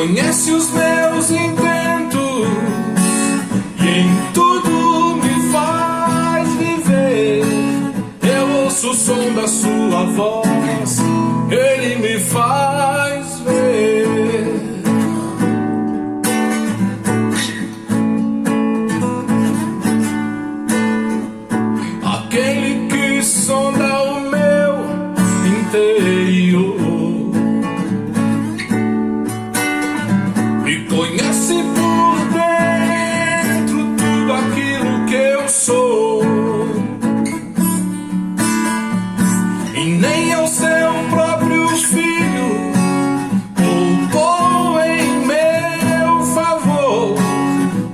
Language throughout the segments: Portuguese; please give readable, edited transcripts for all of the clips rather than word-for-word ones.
conhece os meus intentos e em tudo me faz viver. Eu ouço o som da sua voz, ele me faz ver. Aquele que sonda o meu interior, me conhece por dentro tudo aquilo que eu sou, e nem eu seu próprio filho poupou em meu favor.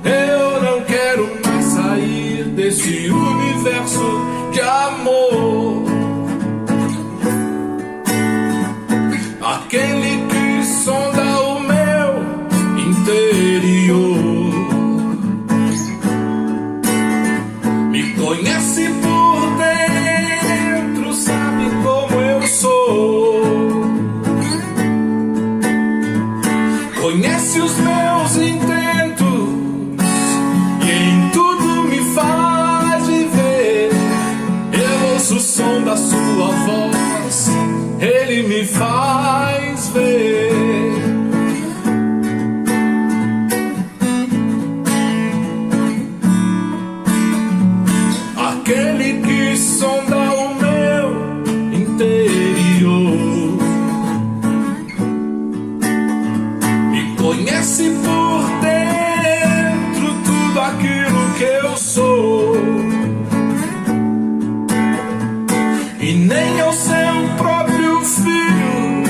Eu não quero mais sair desse universo de amor. Aquele que sonda o meu interior, me conhece por dentro, sabe como eu sou, conhece os meus intentos e em tudo me faz viver. Eu ouço o som da sua voz, ele me faz ver. Aquele que sonda o meu interior, me conhece por dentro tudo aquilo que eu sou, e nem eu seu próprio filho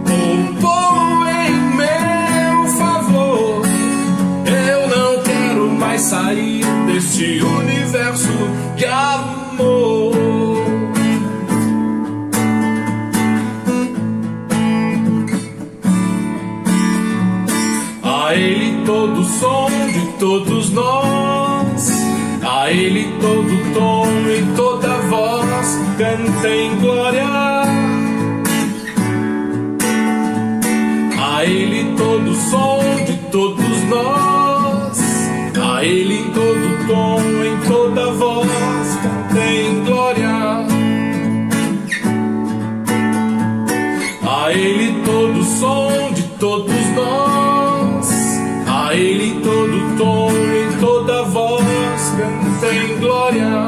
poupou em meu favor. Eu não quero mais sair deste universo de amor. A ele todo som de todos nós, a ele todo tom e toda voz cantem glória. A ele todo som de todos nós, a ele todo tom em toda voz cantem glória. A ele todo som de todos nós, a ele todo tom em toda voz cantem glória.